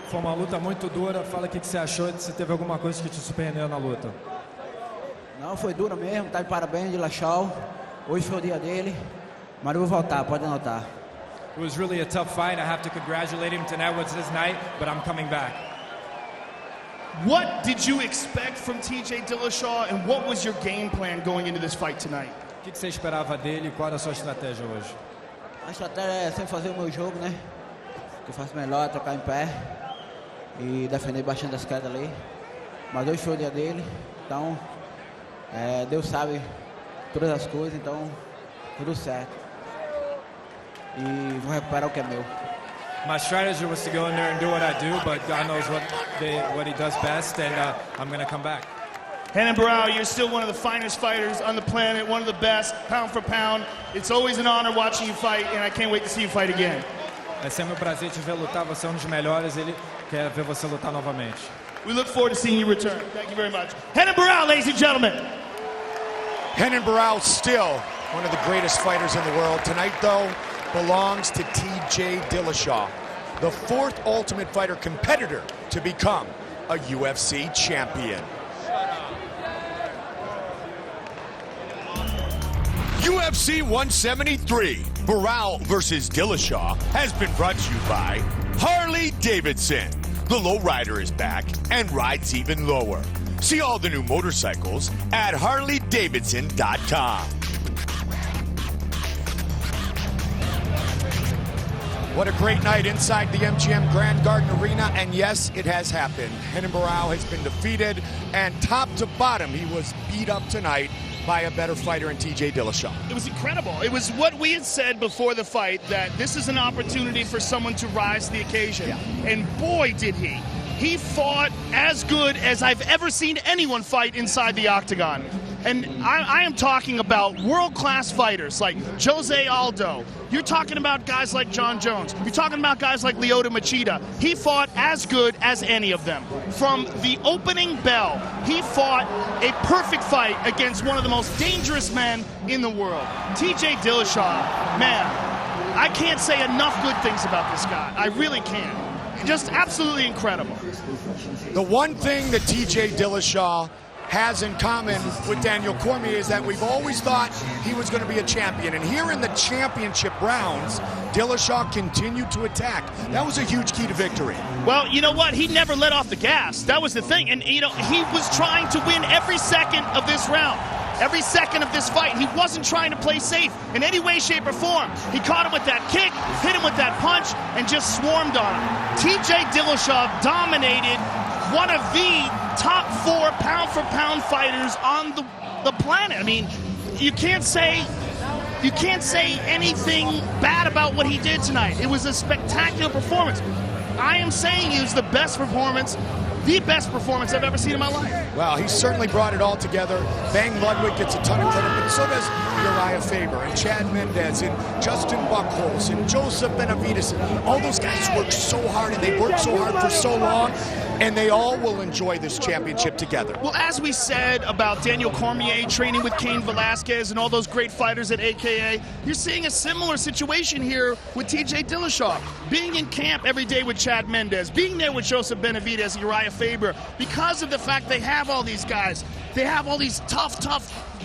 Foi uma luta muito dura. Fala o que você achou, se teve alguma coisa que te surpreendeu na luta. Não, foi dura mesmo, tá de parabéns, Dillashaw. Hoje foi o dia dele, mas eu vou voltar, pode anotar. It was really a tough fight. I have to congratulate him. Tonight was his night, but I'm coming back. What did you expect from TJ Dillashaw, and what was your game plan going into this fight tonight? O que você esperava dele e qual era a sua estratégia hoje? A estratégia é sempre fazer o meu jogo, né? O que eu faço melhor, trocar em pé e defender bastante as quedas ali. Mas hoje foi o dia dele, então Deus sabe todas as coisas, então tudo certo. E vou recuperar o que é meu. My strategy was to go in there and do what I do, but God knows what he does best, and I'm going to come back. Renan Barao, you're still one of the finest fighters on the planet, one of the best, pound for pound. It's always an honor watching you fight, and I can't wait to see you fight again. É sempre um prazer te ver lutar, você é um dos melhores, ele quer ver você lutar novamente. We look forward to seeing you return. Thank you very much. Renan Barao, ladies and gentlemen. Renan Barao, still one of the greatest fighters in the world. Tonight, though, belongs to TJ Dillashaw, the fourth Ultimate Fighter competitor to become a UFC champion. UFC 173, Barao versus Dillashaw, has been brought to you by Harley Davidson. The lowrider is back and rides even lower. See all the new motorcycles at harleydavidson.com. What a great night inside the MGM Grand Garden Arena, and yes, it has happened. Renan Barao has been defeated, and top to bottom, he was beat up tonight by a better fighter in TJ Dillashaw. It was incredible. It was what we had said before the fight, that this is an opportunity for someone to rise to the occasion. Yeah. And boy, did he. He fought as good as I've ever seen anyone fight inside the octagon. And I am talking about world-class fighters like Jose Aldo. You're talking about guys like John Jones. You're talking about guys like Lyoto Machida. He fought as good as any of them. From the opening bell, he fought a perfect fight against one of the most dangerous men in the world. TJ Dillashaw, man, I can't say enough good things about this guy. I really can't. Just absolutely incredible. The one thing that TJ Dillashaw has in common with Daniel Cormier is that we've always thought he was going to be a champion. And here in the championship rounds, Dillashaw continued to attack. That was a huge key to victory. Well, you know what? He never let off the gas. That was the thing. And, you know, he was trying to win every second of this round. Every second of this fight, he wasn't trying to play safe in any way, shape, or form. He caught him with that kick, hit him with that punch, and just swarmed on him. TJ Dillashaw dominated one of the top 4 pound-for-pound fighters on the planet. I mean, you can't say anything bad about what he did tonight. It was a spectacular performance. I am saying it was the best performance I've ever seen in my life. Well, he certainly brought it all together. Bang Ludwig gets a ton of credit, but so does Uriah Faber and Chad Mendez and Justin Buchholz and Joseph Benavidez. All those guys worked so hard, and they worked so hard for so long, and they all will enjoy this championship together. Well, as we said about Daniel Cormier training with Cain Velasquez and all those great fighters at AKA, you're seeing a similar situation here with TJ Dillashaw. Being in camp every day with Chad Mendez, being there with Joseph Benavidez, Uriah Faber, because of the fact they have all these guys. They have all these tough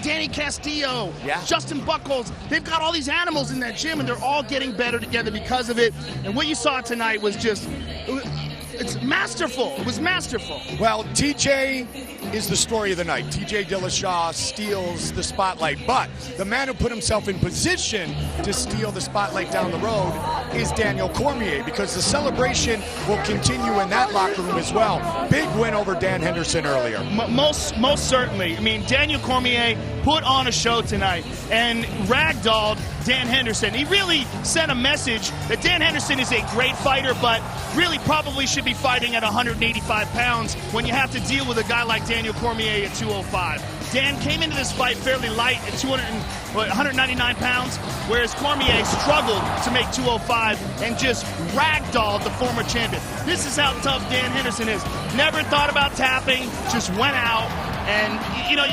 Danny Castillo, yeah. Justin Buchholz. They've got all these animals in that gym, and they're all getting better together because of it. And what you saw tonight was just, it's masterful. It was masterful. Well, TJ is the story of the night. TJ Dillashaw steals the spotlight, but the man who put himself in position to steal the spotlight down the road is Daniel Cormier, because the celebration will continue in that locker room as well. Big win over Dan Henderson earlier. Most certainly. I mean, Daniel Cormier put on a show tonight and ragdolled Dan Henderson. He really sent a message that Dan Henderson is a great fighter, but really probably should be fighting at 185 pounds when you have to deal with a guy like Daniel Cormier at 205. Dan came into this fight fairly light at 199 pounds, whereas Cormier struggled to make 205 and just ragdolled the former champion. This is how tough Dan Henderson is. Never thought about tapping, just went out. And, you know,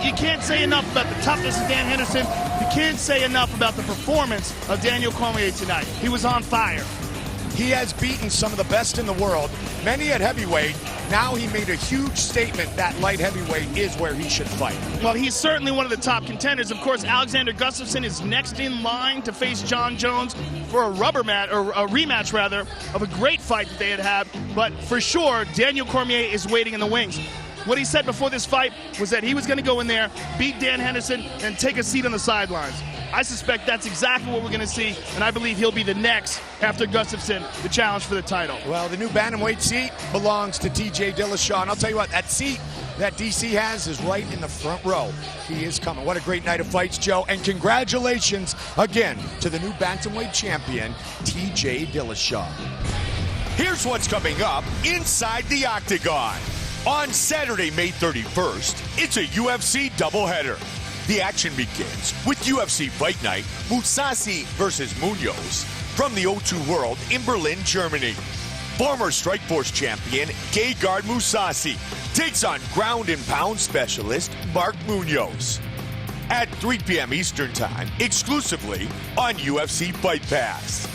you can't say enough about the toughness of Dan Henderson. You can't say enough about the performance of Daniel Cormier tonight. He was on fire. He has beaten some of the best in the world, many at heavyweight. Now he made a huge statement that light heavyweight is where he should fight. Well, he's certainly one of the top contenders. Of course, Alexander Gustafsson is next in line to face John Jones for a rematch rather, of a great fight that they had. But for sure, Daniel Cormier is waiting in the wings. What he said before this fight was that he was going to go in there, beat Dan Henderson, and take a seat on the sidelines. I suspect that's exactly what we're going to see, and I believe he'll be the next, after Gustafsson, to challenge for the title. Well, the new bantamweight seat belongs to TJ Dillashaw, and I'll tell you what, that seat that DC has is right in the front row. He is coming. What a great night of fights, Joe, and congratulations again to the new bantamweight champion, TJ Dillashaw. Here's what's coming up inside the Octagon. On Saturday, May 31st, it's a UFC doubleheader. The action begins with UFC Fight Night, Mousasi versus Munoz from the O2 World in Berlin, Germany. Former Strikeforce champion Gegard Mousasi takes on ground and pound specialist Mark Munoz. At 3 p.m. Eastern Time, exclusively on UFC Fight Pass.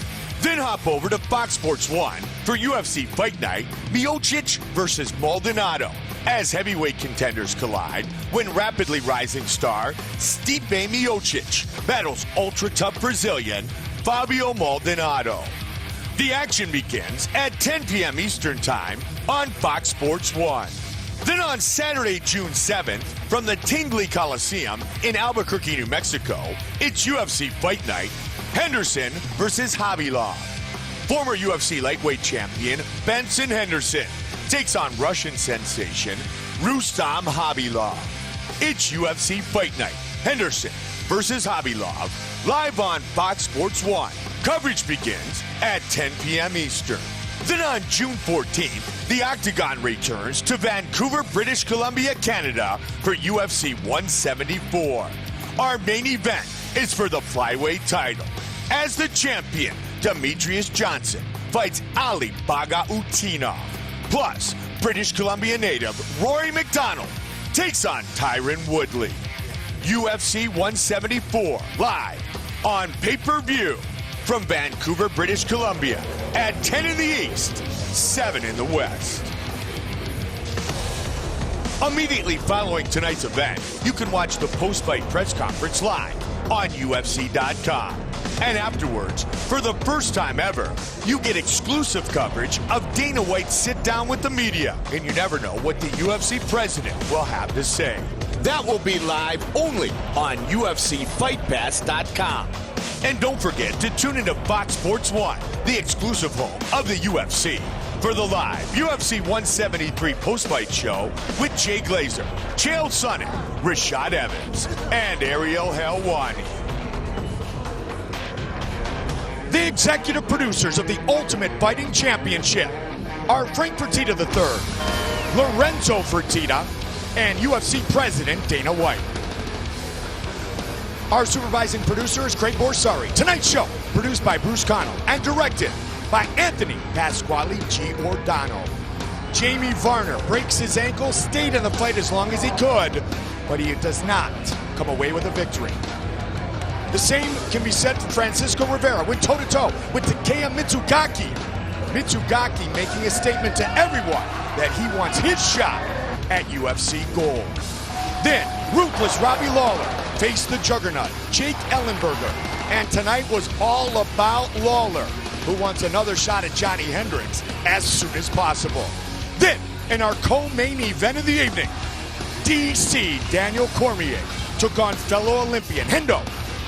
Then hop over to Fox Sports 1 for UFC Fight Night, Miocic versus Maldonado, as heavyweight contenders collide when rapidly rising star Stipe Miocic battles ultra-tough Brazilian Fabio Maldonado. The action begins at 10 p.m. Eastern Time on Fox Sports 1. Then on Saturday, June 7th, from the Tingley Coliseum in Albuquerque, New Mexico, it's UFC Fight Night, Henderson versus Khabilov. Former UFC lightweight champion Benson Henderson takes on Russian sensation Rustam Khabilov. It's UFC Fight Night, Henderson versus Khabilov, live on Fox Sports 1. Coverage begins at 10 p.m. Eastern. Then on June 14th, the Octagon returns to Vancouver, British Columbia, Canada for UFC 174. Our main event is for the flyweight title, as the champion, Demetrius Johnson, fights Ali Bagautinov. Plus, British Columbia native Rory McDonald takes on Tyron Woodley. UFC 174, live on pay-per-view from Vancouver, British Columbia at 10 in the East, 7 in the West. Immediately following tonight's event, you can watch the post-fight press conference live on UFC.com. And afterwards, for the first time ever, you get exclusive coverage of Dana White's sit-down with the media. And you never know what the UFC president will have to say. That will be live only on UFCFightPass.com. And don't forget to tune into Fox Sports 1, the exclusive home of the UFC, for the live UFC 173 post-fight show with Jay Glazer, Chael Sonnen, Rashad Evans, and Ariel Helwani. The executive producers of the Ultimate Fighting Championship are Frank Fertitta III, Lorenzo Fertitta, and UFC President Dana White. Our supervising producer is Craig Borsari. Tonight's show, produced by Bruce Connell and directed by Anthony Pasquale Giordano. Jamie Varner breaks his ankle, stayed in the fight as long as he could, but he does not come away with a victory. The same can be said for Francisco Rivera, went toe-to-toe with Takeya Mitsugaki. Mitsugaki making a statement to everyone that he wants his shot at UFC gold. Then, ruthless Robbie Lawler faced the juggernaut Jake Ellenberger. And tonight was all about Lawler, who wants another shot at Johnny Hendricks as soon as possible. Then, in our co-main event of the evening, DC Daniel Cormier took on fellow Olympian Hendo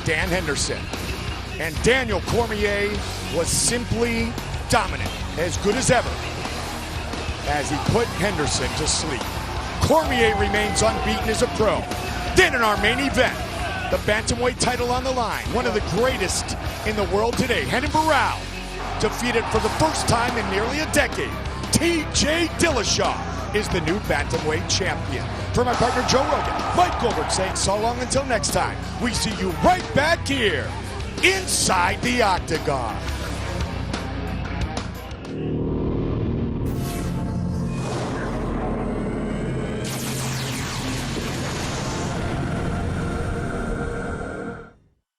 Dan Henderson. And Daniel Cormier was simply dominant, as good as ever, as he put Henderson to sleep. Cormier remains unbeaten as a pro. Then in our main event, the bantamweight title on the line, one of the greatest in the world today, Renan Barao, defeated for the first time in nearly a decade. TJ Dillashaw is the new bantamweight champion. For my partner Joe Rogan, Mike Goldberg saying so long until next time. We see you right back here inside the Octagon.